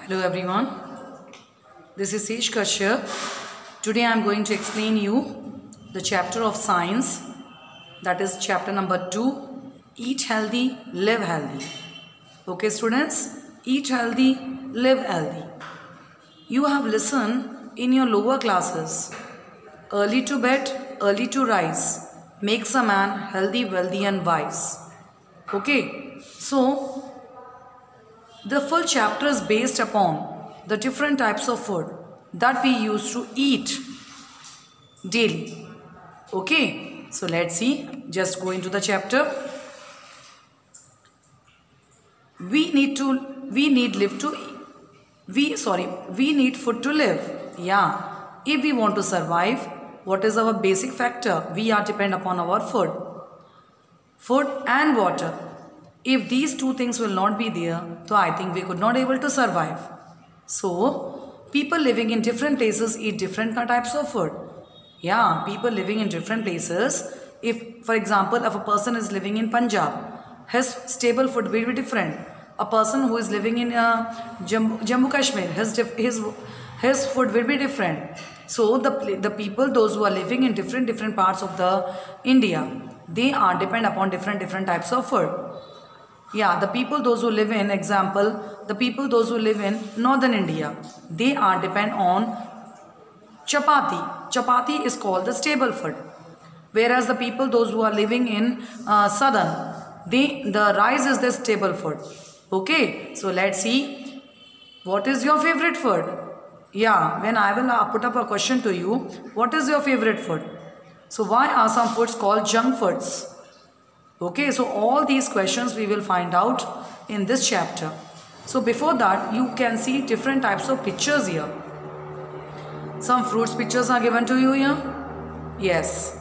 Hello everyone, this is Sej Kashyap. Today I am going to explain you the chapter of science, that is chapter number 2, Eat Healthy, Live Healthy. Okay students, eat healthy, live healthy. You have listened in your lower classes. Early to bed, early to rise makes a man healthy, wealthy and wise. Okay, so the full chapter is based upon the different types of food that we used to eat daily. Okay, so let's see. Just go into the chapter. We need food to live. Yeah. If we want to survive, what is our basic factor? We are dependent upon our food. Food and water. If these two things will not be there, so I think we could not able to survive. So, people living in different places eat different types of food. Yeah, people living in different places. If, for example, if a person is living in Punjab, his staple food will be different. A person who is living in Jammu Kashmir, his food will be different. So, the people, those who are living in different parts of the India, they are depend upon different types of food. Yeah, the people those who live in northern India, they are depend on chapati. Chapati is called the staple food. Whereas the people those who are living in southern, the rice is the staple food. Okay, so let's see. What is your favorite food? Yeah, when I will put up a question to you, what is your favorite food? So why are some foods called junk foods? Okay, so all these questions we will find out in this chapter. So before that, you can see different types of pictures here. Some fruits pictures are given to you here. Yes,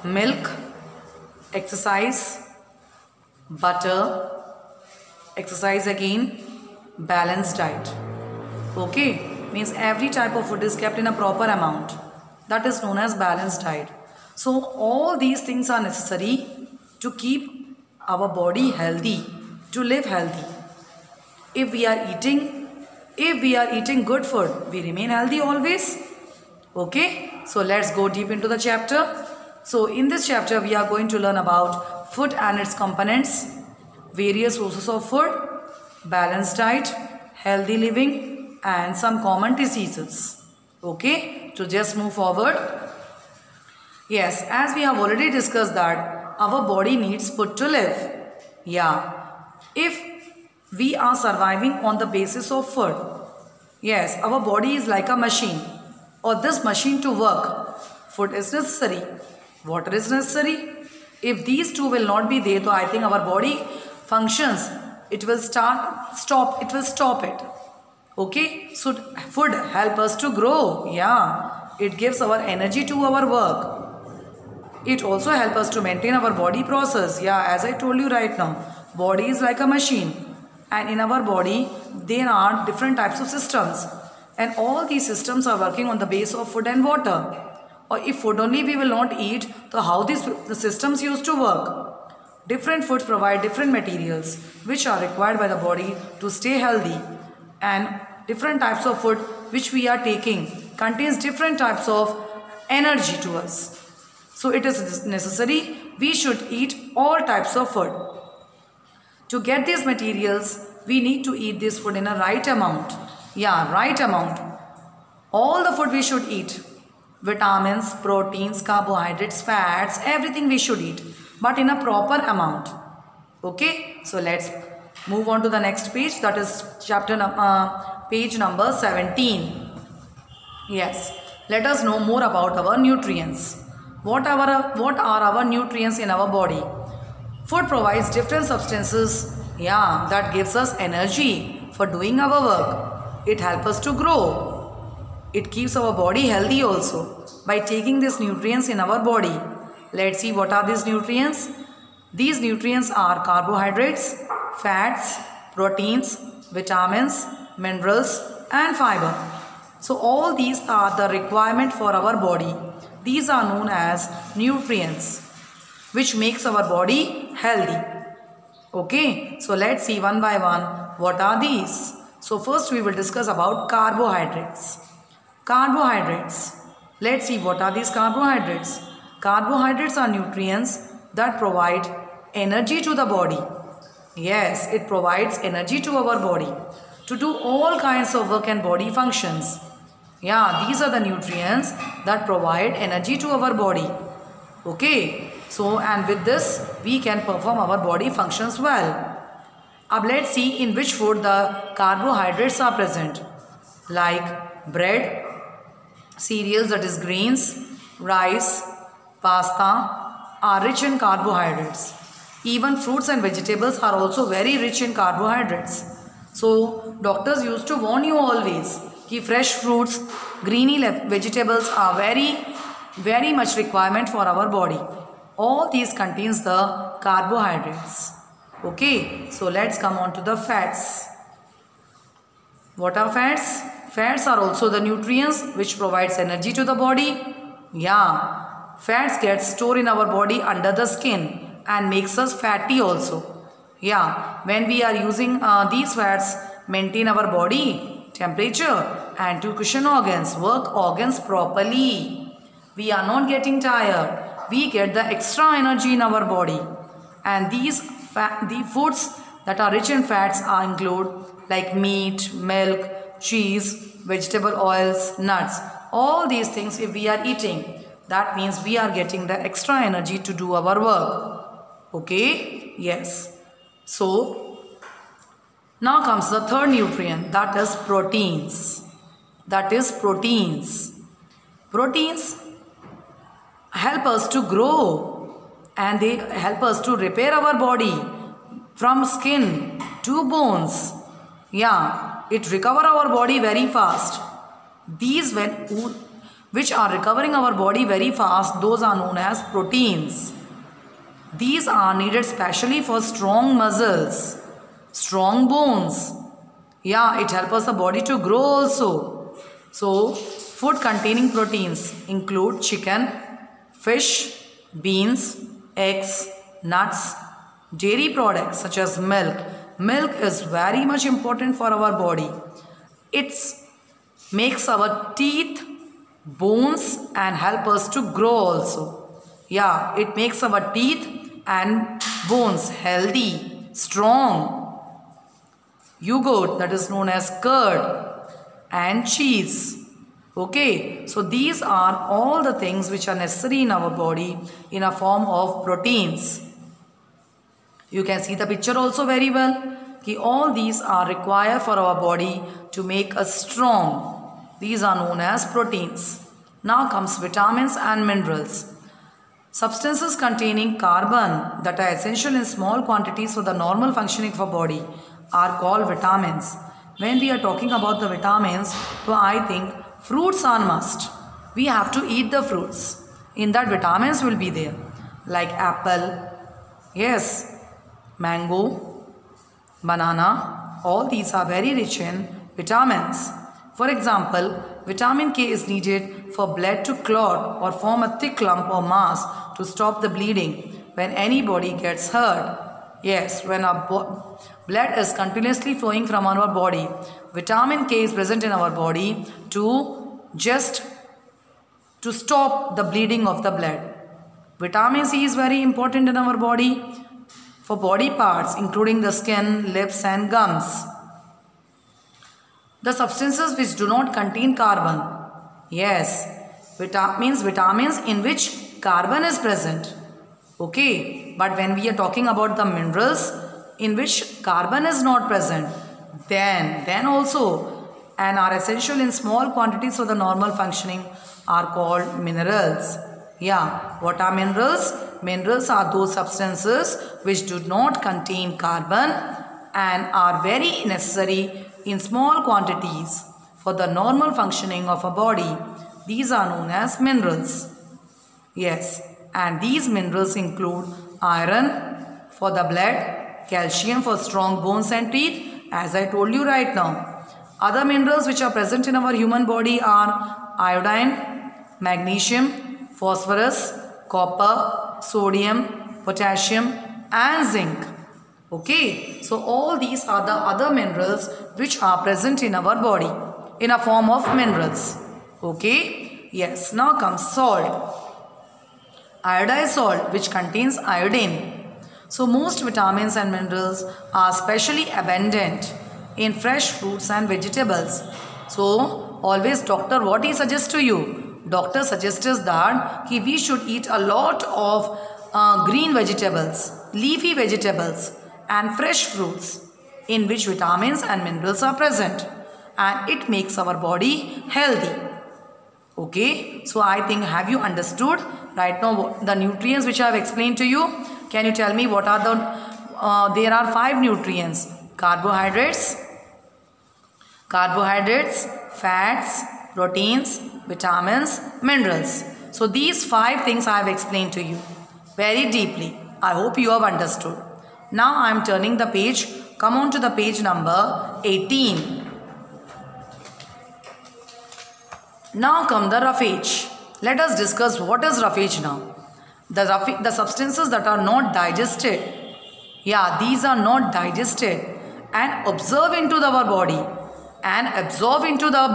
milk, exercise, butter, exercise again, balanced diet. Okay, means every type of food is kept in a proper amount. That is known as balanced diet. So all these things are necessary to keep our body healthy, to live healthy. If we are eating good food, we remain healthy always. Okay, so let's go deep into the chapter. So in this chapter, we are going to learn about food and its components, various sources of food, balanced diet, healthy living, and some common diseases. Okay, so just move forward. Yes, as we have already discussed that our body needs food to live. Yeah. If we are surviving on the basis of food, yes, our body is like a machine. Or this machine to work, food is necessary, water is necessary. If these two will not be there, so I think our body functions, it will stop it. Okay, so food help us to grow. Yeah, it gives our energy to our work. It also helps us to maintain our body process. Yeah, as I told you right now, body is like a machine. And in our body, there are different types of systems. And all these systems are working on the base of food and water. Or if food only we will not eat, so how the systems used to work? Different foods provide different materials which are required by the body to stay healthy. And different types of food which we are taking contains different types of energy to us. So it is necessary we should eat all types of food. To get these materials, we need to eat this food in a right amount. Yeah, right amount. All the food we should eat. Vitamins, proteins, carbohydrates, fats, everything we should eat. But in a proper amount. Okay, so let's move on to the next page. That is page number 17. Yes, let us know more about our nutrients. What are our nutrients in our body? Food provides different substances, yeah, that gives us energy for doing our work. It helps us to grow. It keeps our body healthy also by taking these nutrients in our body. Let's see what are these nutrients. These nutrients are carbohydrates, fats, proteins, vitamins, minerals and fiber. So all these are the requirement for our body. These are known as nutrients which makes our body healthy. Okay, so let's see one by one what are these. So first we will discuss about carbohydrates. Carbohydrates. Let's see what are these carbohydrates. Carbohydrates are nutrients that provide energy to the body. Yes, it provides energy to our body to do all kinds of work and body functions. Yeah, these are the nutrients that provide energy to our body. Okay, so and with this we can perform our body functions well. Now let's see in which food the carbohydrates are present. Like bread, cereals, that is grains, rice, pasta are rich in carbohydrates. Even fruits and vegetables are also very rich in carbohydrates. So doctors used to warn you always that fresh fruits, greeny vegetables are very much requirement for our body. All these contains the carbohydrates. Okay, so let's come on to the fats. What are fats? Fats are also the nutrients which provides energy to the body. Yeah, fats get stored in our body under the skin and makes us fatty also. Yeah, when we are using these fats, maintain our body temperature and to cushion organs, work organs properly. We are not getting tired. We get the extra energy in our body. And the foods that are rich in fats are include like meat, milk, cheese, vegetable oils, nuts. All these things if we are eating, that means we are getting the extra energy to do our work. Okay? Yes. So, now comes the third nutrient, that is proteins. That is proteins. Proteins help us to grow and they help us to repair our body from skin to bones. Yeah, it recover our body very fast. These which are recovering our body very fast, those are known as proteins. These are needed specially for strong muscles, strong bones. Yeah, it helps the body to grow also. So, food containing proteins include chicken, fish, beans, eggs, nuts, dairy products such as milk. Milk is very much important for our body. It makes our teeth, bones and help us to grow also. Yeah, it makes our teeth and bones healthy, strong. Yogurt, that is known as curd, and cheese. Okay, so these are all the things which are necessary in our body in a form of proteins. You can see the picture also very well. All these are required for our body to make us strong. These are known as proteins. Now comes vitamins and minerals. Substances containing carbon that are essential in small quantities for the normal functioning of our body are called vitamins. When we are talking about the vitamins, so I think fruits are must. We have to eat the fruits. In that vitamins will be there. Like apple, yes, mango, banana, all these are very rich in vitamins. For example, vitamin K is needed for blood to clot or form a thick lump or mass to stop the bleeding when anybody gets hurt. Yes, when our blood is continuously flowing from our body, vitamin K is present in our body to stop the bleeding of the blood. Vitamin C is very important in our body for body parts including the skin, lips and gums. The substances which do not contain carbon. Yes, means vitamins in which carbon is present. Okay, but when we are talking about the minerals in which carbon is not present, then also and are essential in small quantities for the normal functioning are called minerals. Yeah, what are minerals? Minerals are those substances which do not contain carbon and are very necessary in small quantities for the normal functioning of a body. These are known as minerals. Yes, and these minerals include iron for the blood, calcium for strong bones and teeth, as I told you right now. Other minerals which are present in our human body are iodine, magnesium, phosphorus, copper, sodium, potassium and zinc. Okay, so all these are the other minerals which are present in our body in a form of minerals. Okay, yes, now comes salt. Iodized salt which contains iodine. So most vitamins and minerals are specially abundant in fresh fruits and vegetables. So always doctor, what he suggests to you? Doctor suggests us that we should eat a lot of green vegetables, leafy vegetables and fresh fruits in which vitamins and minerals are present, and it makes our body healthy. Okay, so I think, have you understood right now the nutrients which I have explained to you? Can you tell me what are the, there are 5 nutrients: carbohydrates, fats, proteins, vitamins, minerals. So these 5 things I have explained to you very deeply. I hope you have understood. Now I am turning the page. Come on to the page number 18. Now come the roughage. Let us discuss what is roughage now. The substances that are not digested. Yeah, these are not digested and absorb into our body and absorb into the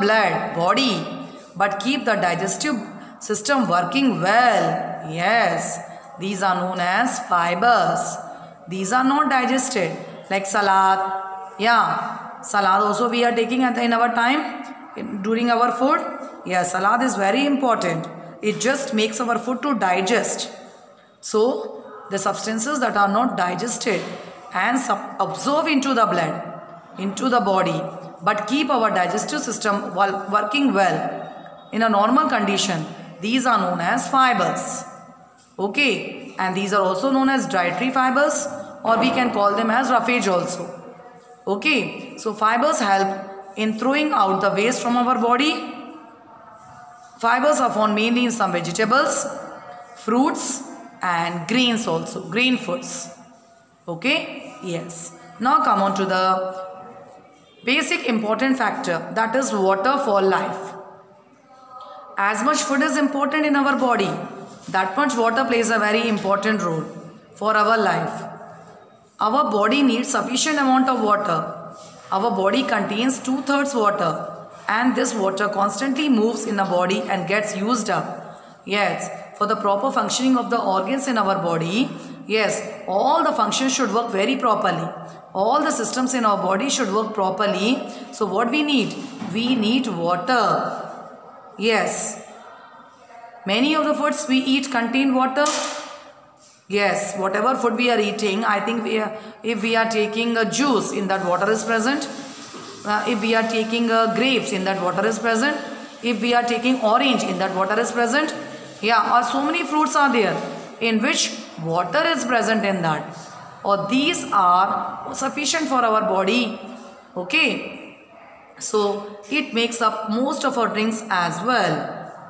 body, but keep the digestive system working well. Yes, these are known as fibers. These are not digested, like salad. Yeah, salad also we are taking in our time during our food. Yeah, salad is very important. It just makes our food to digest. So the substances that are not digested and absorb into the blood, into the body, but keep our digestive system working well in a normal condition, these are known as fibers. Okay, and these are also known as dietary fibers, or we can call them as roughage also. Okay, so fibers help in throwing out the waste from our body. Fibers are found mainly in some vegetables, fruits and grains also, grain foods. Okay, yes. Now come on to the basic important factor, that is water for life. As much food is important in our body, that much water plays a very important role for our life. Our body needs sufficient amount of water. Our body contains 2/3 water, and this water constantly moves in the body and gets used up. Yes, for the proper functioning of the organs in our body, yes, all the functions should work very properly. All the systems in our body should work properly. So what we need? We need water. Yes. Many of the foods we eat contain water. Yes, whatever food we are eating, I think if we are taking a juice, in that water is present. If we are taking grapes, in that water is present. If we are taking orange, in that water is present. Yeah, or so many fruits are there in which water is present in that. Or these are sufficient for our body. Okay. So it makes up most of our drinks as well.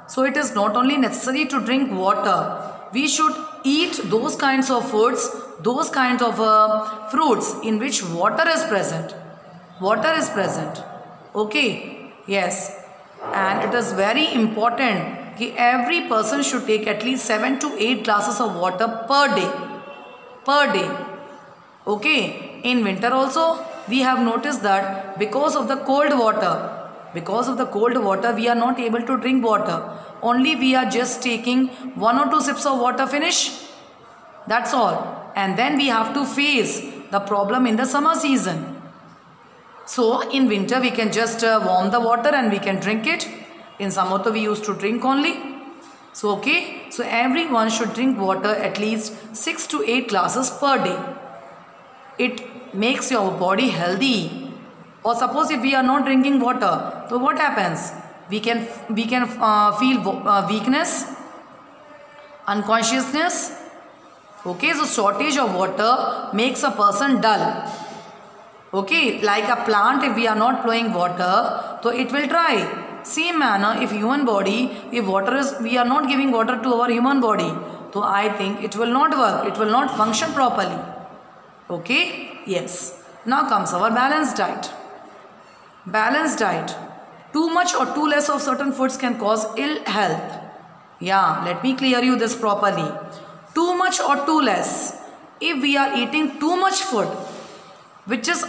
So it is not only necessary to drink water. We should eat those kinds of foods, those kinds of fruits in which water is present. Water is present. Okay. Yes. And it is very important that every person should take at least 7 to 8 glasses of water per day. Per day. Okay. In winter also, we have noticed that because of the cold water, we are not able to drink water. Only we are just taking 1 or 2 sips of water, finish. That's all. And then we have to face the problem in the summer season. So in winter we can just warm the water and we can drink it. In summer we used to drink only. So okay. So everyone should drink water at least 6 to 8 glasses per day. It makes your body healthy. Or suppose if we are not drinking water, so what happens? We can feel weakness, unconsciousness. Okay, so shortage of water makes a person dull. Okay, like a plant, if we are not flowing water, so it will dry. Same manner, if human body, if we are not giving water to our human body, so I think it will not work. It will not function properly. Okay, yes. Now comes our balanced diet. Balanced diet. Too much or too less of certain foods can cause ill health. Yeah, let me clear you this properly. Too much or too less. If we are eating too much food, which is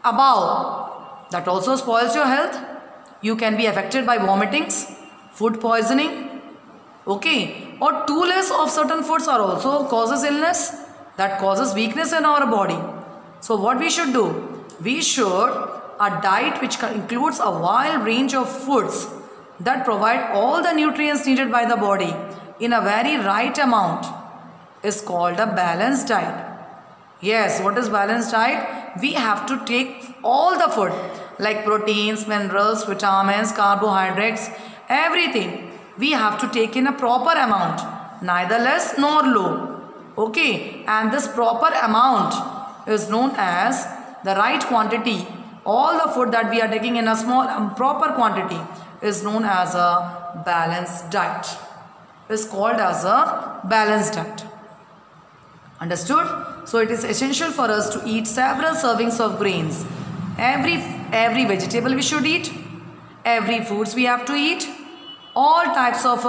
above, that also spoils your health. You can be affected by vomitings, food poisoning, okay, or too less of certain foods are also causes illness, that causes weakness in our body. So what we should do? We should a diet which includes a wide range of foods that provide all the nutrients needed by the body in a very right amount is called a balanced diet. Yes, what is balanced diet? We have to take all the food like proteins, minerals, vitamins, carbohydrates, everything. We have to take in a proper amount, neither less nor low. Okay, and this proper amount is known as the right quantity. All the food that we are taking in a small proper quantity is known as a balanced diet. Is called as a balanced diet. Understood? So it is essential for us to eat several servings of grains. Every vegetable we should eat. Every fruits we have to eat. All types of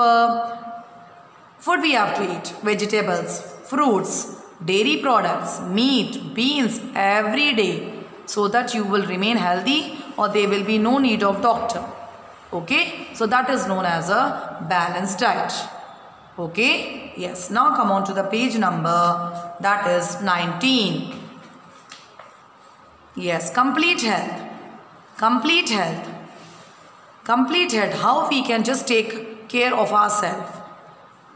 food we have to eat. Vegetables, fruits, dairy products, meat, beans every day, so that you will remain healthy or there will be no need of doctor. Okay, so that is known as a balanced diet. Okay, yes, now come on to the page number, that is 19. Yes, complete health. Complete health. Complete health, how we can just take care of ourselves.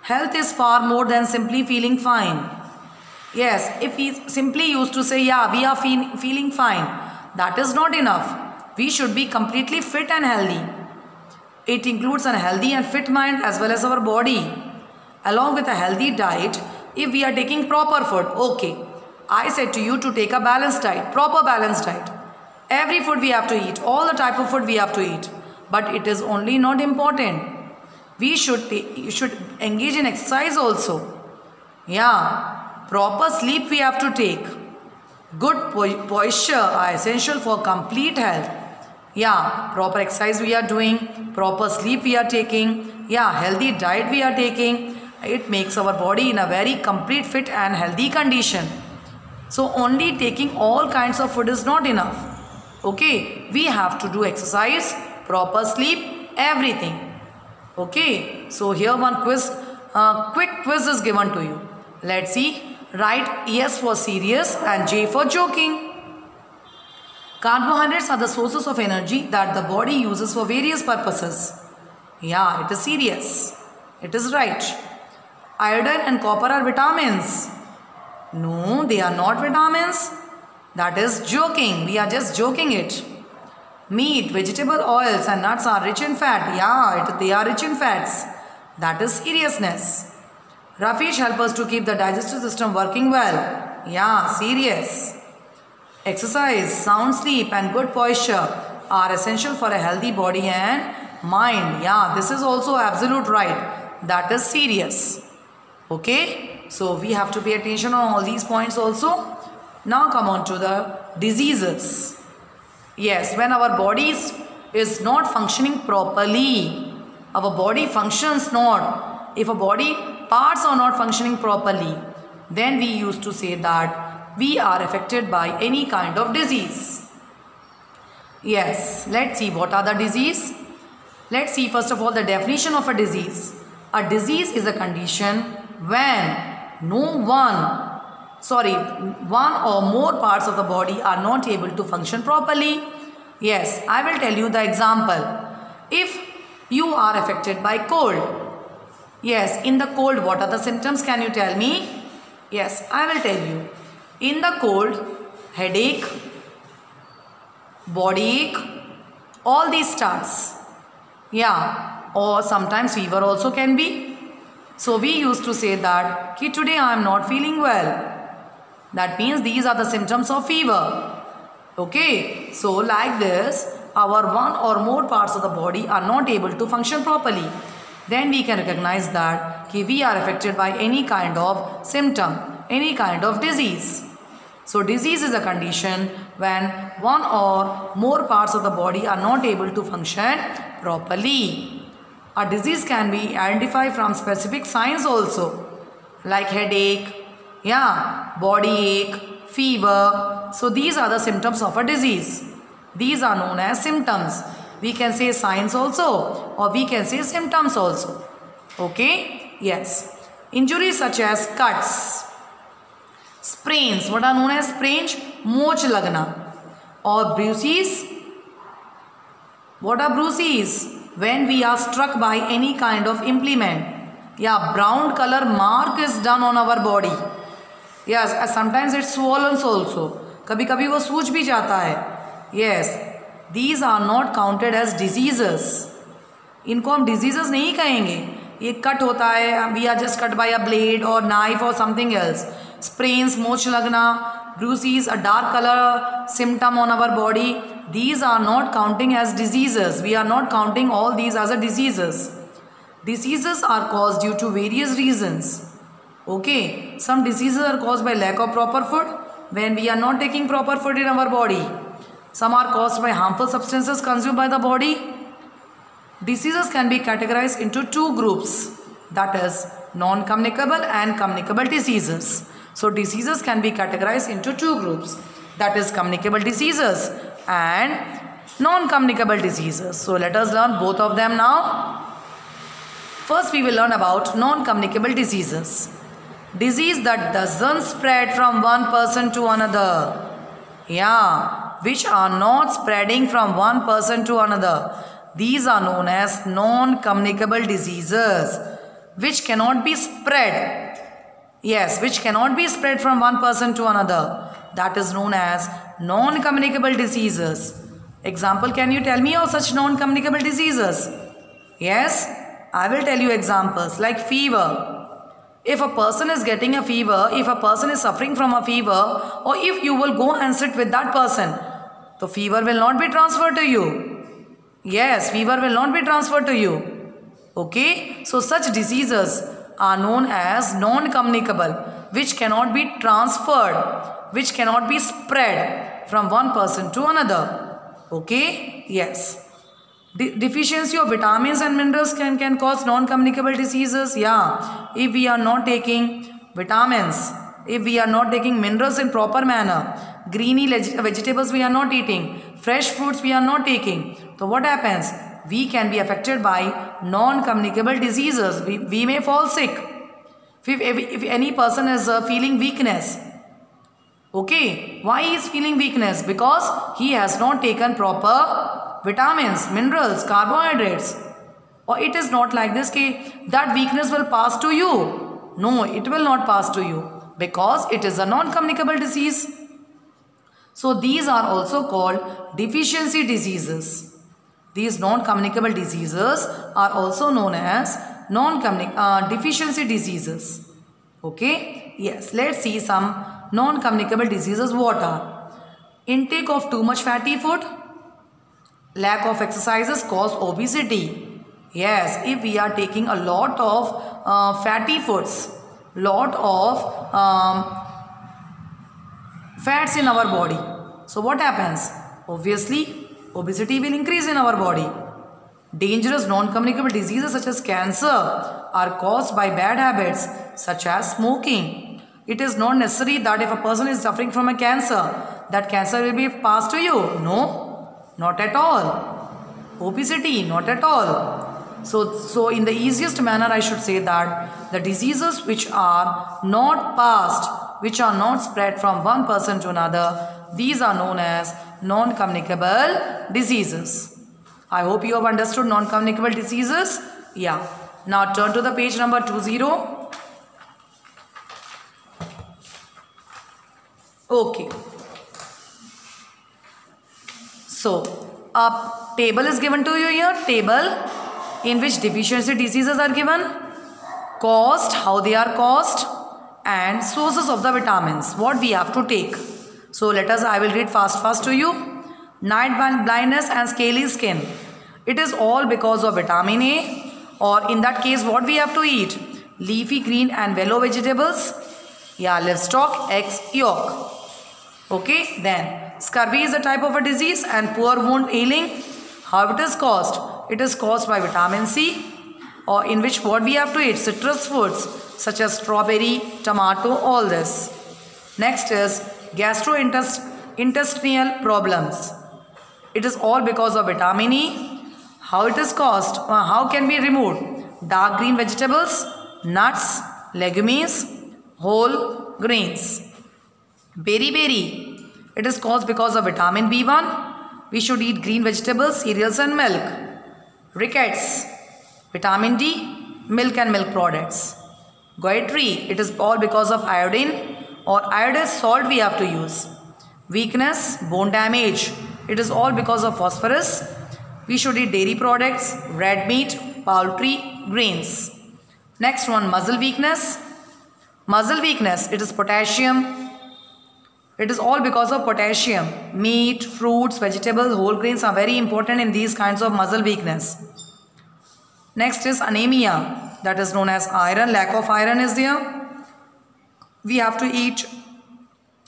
Health is far more than simply feeling fine. Yes, if we simply used to say, yeah, we are feeling fine, that is not enough. We should be completely fit and healthy. It includes a healthy and fit mind as well as our body. Along with a healthy diet, if we are taking proper food, okay, I said to you to take a balanced diet, proper balanced diet. Every food we have to eat, all the type of food we have to eat. But it is only not important. You should engage in exercise also. Yeah, proper sleep we have to take. Good posture are essential for complete health. Yeah, proper exercise we are doing, proper sleep we are taking, yeah, healthy diet we are taking. It makes our body in a very complete, fit and healthy condition. So only taking all kinds of food is not enough. Okay, we have to do exercise, proper sleep, everything. Okay, so here one quiz, quick quiz is given to you. Let's see. Write S for serious and J for joking. Carbohydrates are the sources of energy that the body uses for various purposes. Yeah, it is serious. It is right. Iodine and copper are vitamins. No, they are not vitamins. That is joking. We are just joking it. Meat, vegetable oils and nuts are rich in fat. Yeah, they are rich in fats. That is seriousness. Raw fish help us to keep the digestive system working well. Yeah, serious. Exercise, sound sleep and good posture are essential for a healthy body and mind. Yeah, this is also absolute right. That is serious. Okay, so we have to pay attention on all these points also. Now come on to the diseases. Yes, when our body is not functioning properly, our body functions not. If a body parts are not functioning properly, then we used to say that we are affected by any kind of disease. Yes, let's see what are the disease. Let's see first of all the definition of a disease. A disease is a condition when one or more parts of the body are not able to function properly. Yes, I will tell you the example. If you are affected by cold, yes, in the cold what are the symptoms? Can you tell me? Yes, I will tell you. In the cold, headache, body ache, all these starts. Yeah, or sometimes fever also can be. So we used to say that today I am not feeling well. That means these are the symptoms of fever. Okay, so like this, our one or more parts of the body are not able to function properly. Then we can recognize that we are affected by any kind of symptom, any kind of disease. So disease is a condition when one or more parts of the body are not able to function properly. A disease can be identified from specific signs also, like headache, yeah, body ache, fever. So these are the symptoms of a disease. These are known as symptoms. We can say signs also, or we can say symptoms also. Okay? Yes. Injuries such as cuts, sprains. What are known as sprains? Moch lagna. Or bruises. What are bruises? When we are struck by any kind of implement. Yeah, brown color mark is done on our body. Yes, sometimes it swollen also. कभी कभी वो सूज भी जाता है. Yes, these are not counted as diseases. इनको हम diseases नहीं कहेंगे. ये कट होता है, we are just cut by a blade or knife or something else. Sprains, मोच लगना, bruises, a dark color symptom on our body. These are not counting as diseases. We are not counting all these as a diseases. Diseases are caused due to various reasons. Okay, some diseases are caused by lack of proper food, when we are not taking proper food in our body. Some are caused by harmful substances consumed by the body. Diseases can be categorized into two groups, that is non-communicable and communicable diseases. So diseases can be categorized into two groups, that is communicable diseases and non-communicable diseases. So let us learn both of them now. First we will learn about non-communicable diseases. Disease that doesn't spread from one person to another. Yeah, which are not spreading from one person to another. These are known as non-communicable diseases, which cannot be spread. Yes, which cannot be spread from one person to another. That is known as non-communicable diseases. Example, can you tell me of such non-communicable diseases? Yes, I will tell you examples like fever. If a person is getting a fever, if a person is suffering from a fever, or if you will go and sit with that person, the fever will not be transferred to you. Yes, fever will not be transferred to you. Okay, so such diseases are known as non-communicable, which cannot be transferred, which cannot be spread from one person to another. Okay, yes. Deficiency of vitamins and minerals can cause non-communicable diseases. Yeah, if we are not taking vitamins, if we are not taking minerals in proper manner, greeny vegetables we are not eating, fresh fruits we are not taking, so what happens? We can be affected by non-communicable diseases. We may fall sick. If any person is feeling weakness, okay, why he is feeling weakness? Because he has not taken proper vitamins, minerals, carbohydrates. Or it is not like this that weakness will pass to you. No, it will not pass to you because it is a non-communicable disease. So these are also called deficiency diseases. These non-communicable diseases are also known as deficiency diseases. Okay? Yes, let's see some non-communicable diseases. What are? Intake of too much fatty food. Lack of exercises cause obesity. Yes, if we are taking a lot of fatty foods, lot of fats in our body. So what happens? Obviously, obesity will increase in our body. Dangerous non-communicable diseases such as cancer are caused by bad habits such as smoking. It is not necessary that if a person is suffering from a cancer, that cancer will be passed to you. No, not at all. Obesity, not at all. So in the easiest manner, I should say that the diseases which are not passed, which are not spread from one person to another, these are known as non-communicable diseases. I hope you have understood non-communicable diseases. Yeah. Now turn to the page number 20. Okay. So a table is given to you here. Table in which deficiency diseases are given, caused, how they are caused, and sources of the vitamins, what we have to take. So I will read fast to you. Night blindness and scaly skin. It is all because of vitamin A, or in that case what we have to eat? Leafy green and yellow vegetables. Yeah, livestock, eggs, yolk. Okay, then scurvy is a type of a disease and poor wound healing. How it is caused? It is caused by vitamin C, or in which what we have to eat? Citrus foods such as strawberry, tomato, all this. Next is gastrointestinal problems. It is all because of vitamin E. How it is caused? How can be removed? Dark green vegetables, nuts, legumes, whole grains. Berry. It is caused because of vitamin B1. We should eat green vegetables, cereals and milk. Rickets, vitamin D, milk and milk products. Goitre, it is all because of iodine or iodized salt we have to use. Weakness, bone damage, it is all because of phosphorus. We should eat dairy products, red meat, poultry, grains. Next one, muscle weakness. Muscle weakness, it is potassium. It is all because of potassium. Meat, fruits, vegetables, whole grains are very important in these kinds of muscle weakness. Next is anemia, that is known as iron. Lack of iron is there. We have to eat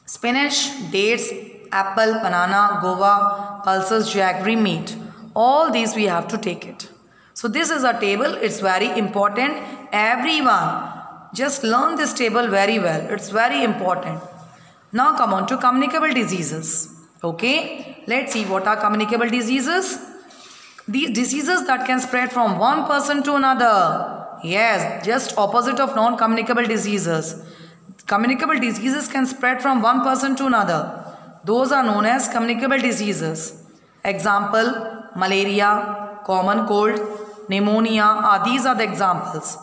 spinach, dates, apple, banana, guava, pulses, jaggery, meat. All these we have to take it. So this is a table. It's very important. Everyone just learn this table very well. It's very important. Now come on to communicable diseases. Okay, let's see what are communicable diseases. These diseases that can spread from one person to another. Yes, just opposite of non-communicable diseases. Communicable diseases can spread from one person to another. Those are known as communicable diseases. Example, malaria, common cold, pneumonia. These are the examples.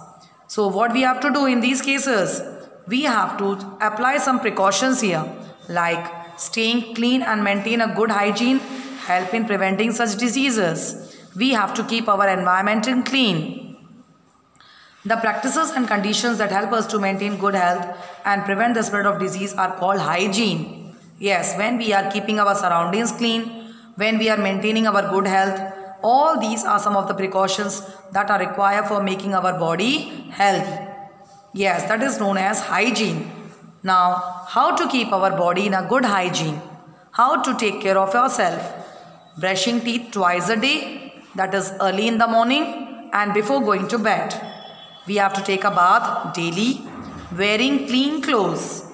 So what we have to do in these cases? We have to apply some precautions here, like staying clean and maintain a good hygiene help in preventing such diseases. We have to keep our environment clean. The practices and conditions that help us to maintain good health and prevent the spread of disease are called hygiene. Yes, when we are keeping our surroundings clean, when we are maintaining our good health, all these are some of the precautions that are required for making our body healthy. Yes, that is known as hygiene. Now, how to keep our body in a good hygiene? How to take care of yourself? Brushing teeth twice a day, that is early in the morning and before going to bed. We have to take a bath daily. Wearing clean clothes.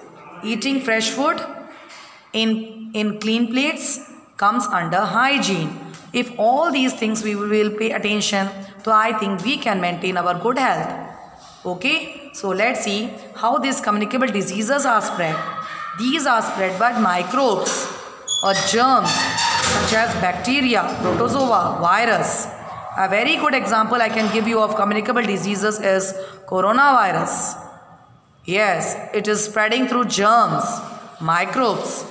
Eating fresh food in clean plates comes under hygiene. If all these things we will pay attention, so I think we can maintain our good health. Okay, so let's see how these communicable diseases are spread. These are spread by microbes or germs such as bacteria, protozoa, virus. A very good example I can give you of communicable diseases is coronavirus. Yes, it is spreading through germs, microbes.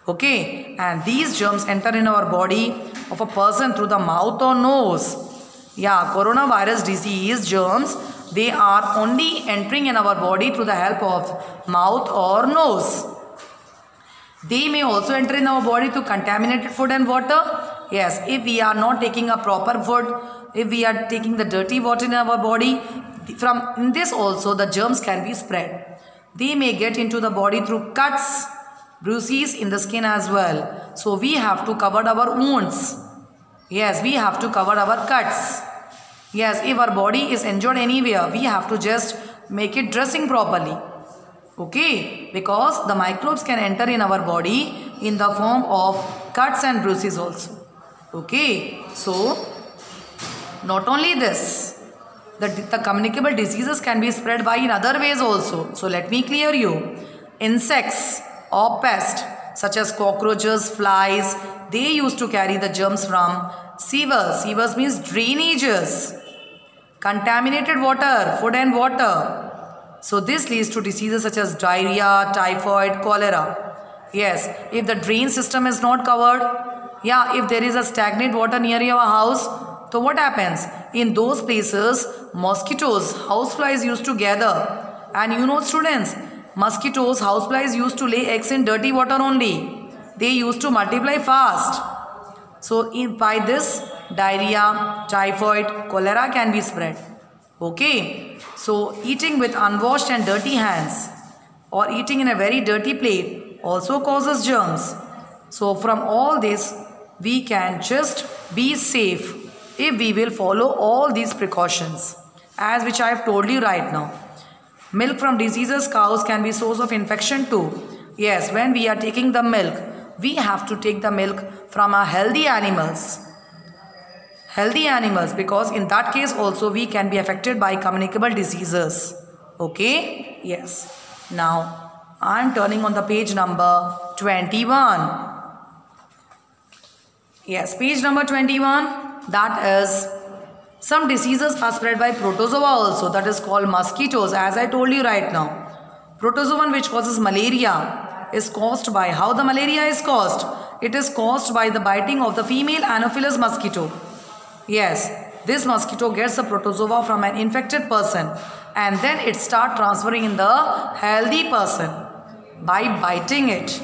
Okay, and these germs enter in our body of a person through the mouth or nose. Yeah, coronavirus disease germs, they are only entering in our body through the help of mouth or nose. They may also enter in our body through contaminated food and water. Yes, if we are not taking a proper food, if we are taking the dirty water in our body, from this also the germs can be spread. They may get into the body through cuts, bruises in the skin as well. So we have to cover our wounds. Yes, we have to cover our cuts. Yes, if our body is injured anywhere, we have to just make it dressing properly. Okay, because the microbes can enter in our body in the form of cuts and bruises also. Okay, so not only this, the communicable diseases can be spread by in other ways also. So let me clear you. Insects or pests such as cockroaches, flies, they used to carry the germs from sewers. Sewers means drainages. Contaminated water, food and water. So this leads to diseases such as diarrhea, typhoid, cholera. Yes, if the drain system is not covered, yeah, if there is a stagnant water near your house, so what happens? In those places, mosquitoes, houseflies used to gather. And you know students, mosquitoes, houseflies used to lay eggs in dirty water only. They used to multiply fast. So by this, diarrhea, typhoid, cholera can be spread. Okay. So eating with unwashed and dirty hands or eating in a very dirty plate also causes germs. So from all this, we can just be safe if we will follow all these precautions as which I have told you right now. Milk from diseases cows can be source of infection too. Yes, when we are taking the milk, we have to take the milk from our healthy animals. Healthy animals, because in that case also we can be affected by communicable diseases. Okay? Yes. Now, I am turning on the page number 21. Yes, page number 21. That is, some diseases are spread by protozoa also. That is called mosquitoes. As I told you right now. Protozoan which causes malaria is caused by, how the malaria is caused? It is caused by the biting of the female Anopheles mosquito. Yes, this mosquito gets the protozoa from an infected person and then it starts transferring in the healthy person by biting it.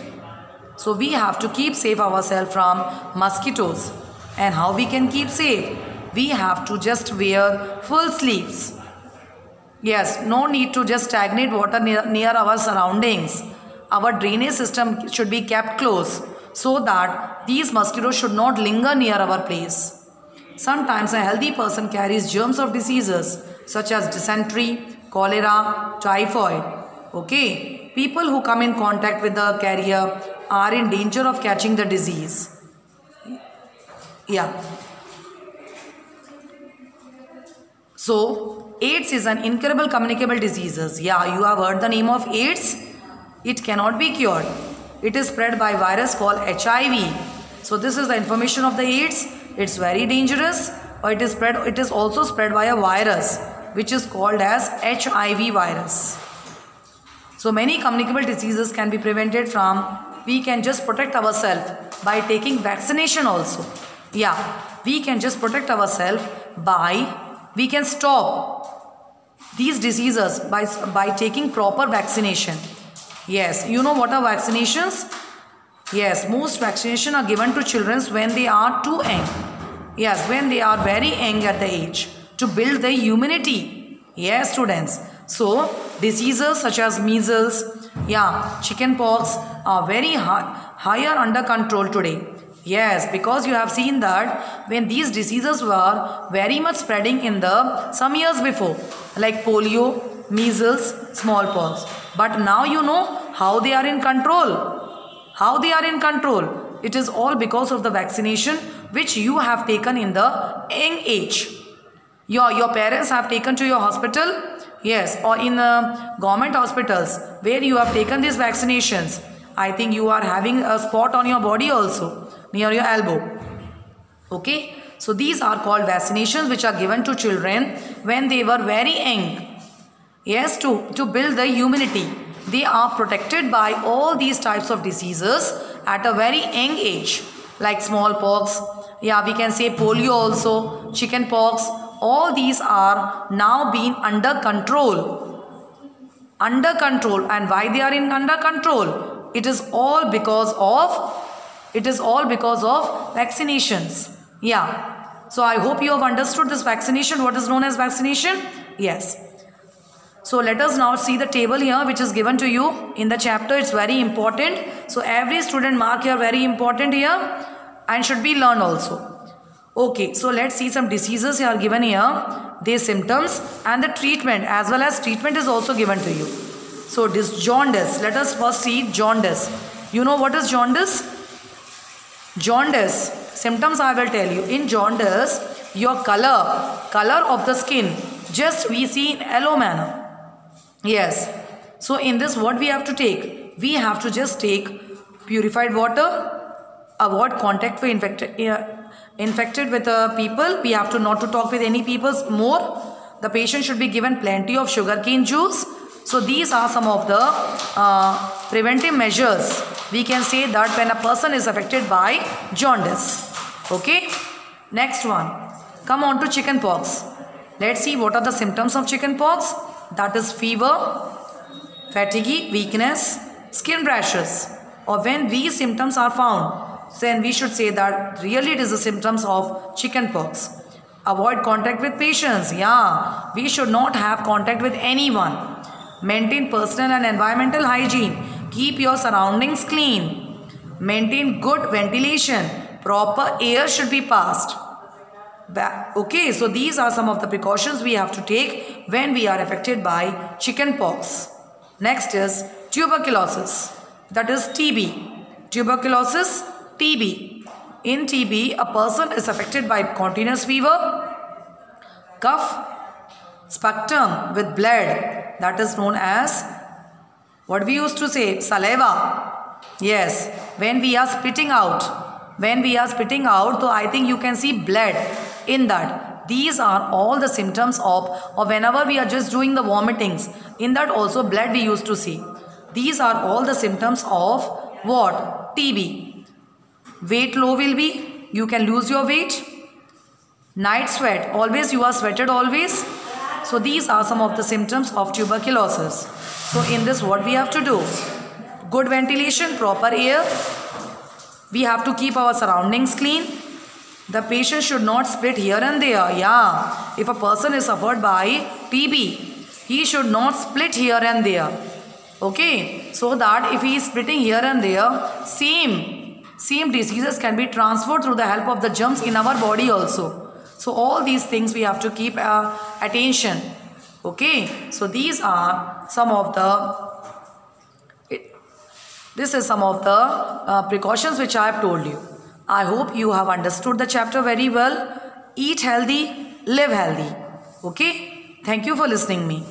So we have to keep safe ourselves from mosquitoes. And how we can keep safe? We have to just wear full sleeves. Yes, no need to just stagnate water near our surroundings. Our drainage system should be kept close so that these mosquitoes should not linger near our place. Sometimes a healthy person carries germs of diseases such as dysentery, cholera, typhoid. Okay, people who come in contact with the carrier are in danger of catching the disease. Yeah. So, AIDS is an incurable communicable disease. Yeah, you have heard the name of AIDS. It cannot be cured. It is spread by virus called HIV. So, this is the information of the AIDS. It's very dangerous. Or it is also spread by a virus which is called as HIV virus. So, many communicable diseases can be prevented from. We can just protect ourselves by taking vaccination also. Yeah, we can just protect ourselves by, we can stop these diseases by taking proper vaccination. Yes, you know what are vaccinations? Yes, most vaccinations are given to children when they are too young. Yes, when they are very young at the age to build the immunity. Yes, students. So, diseases such as measles, chicken pox are very higher under control today. Yes, because you have seen that when these diseases were very much spreading in some years before, like polio, measles, smallpox. But now you know how they are in control. How they are in control. It is all because of the vaccination which you have taken in the young age. Your parents have taken to your hospital. Yes, or in government hospitals where you have taken these vaccinations. I think you are having a spot on your body also, near your elbow. Okay, so these are called vaccinations which are given to children when they were very young. Yes, to build the immunity. They are protected by all these types of diseases at a very young age. Like smallpox, yeah, we can say polio also, chicken pox. All these are now being under control. Under control. And why they are in under control? It is all because of vaccinations. Yeah. So I hope you have understood this vaccination. What is known as vaccination? Yes. So let us now see the table here which is given to you in the chapter. It's very important. So every student mark here very important here and should be learned also. Okay, so let's see some diseases here are given here. Their symptoms and the treatment, as well as treatment is also given to you. So this jaundice. Let us first see jaundice. You know what is jaundice? Jaundice. Symptoms I will tell you. In jaundice, your color of the skin, just we see in yellow manner. Yes. So in this what we have to take? We have to just take purified water, avoid contact with infected with people. We have to not to talk with any people more. The patient should be given plenty of sugarcane juice. So these are some of the preventive measures. We can say that when a person is affected by jaundice. Okay. Next one. Come on to chicken pox. Let's see what are the symptoms of chicken pox. That is fever, fatigue, weakness, skin rashes. Or when these symptoms are found, then we should say that really it is the symptoms of chicken pox. Avoid contact with patients. Yeah, we should not have contact with anyone. Maintain personal and environmental hygiene. Keep your surroundings clean. Maintain good ventilation. Proper air should be passed. Okay, so these are some of the precautions we have to take when we are affected by chicken pox. Next is tuberculosis. that is TB. Tuberculosis, TB. In TB, a person is affected by continuous fever, cough, sputum with blood, that is known as, what we used to say, saliva. Yes, when we are spitting out, so I think you can see blood in that. These are all the symptoms of, or whenever we are just doing the vomitings, in that also blood we used to see. These are all the symptoms of what? TB. Weight low will be, you can lose your weight. Night sweat, always you are sweated always. So these are some of the symptoms of tuberculosis. So in this, what we have to do? Good ventilation, proper air. We have to keep our surroundings clean. The patient should not split here and there. Yeah, if a person is suffered by TB, he should not split here and there. Okay, so that if he is splitting here and there, same diseases can be transferred through the help of the germs in our body also. So all these things we have to keep attention. Okay, so these are some of the, this is some of the precautions which I have told you. I hope you have understood the chapter very well. Eat healthy, live healthy. Okay, thank you for listening me.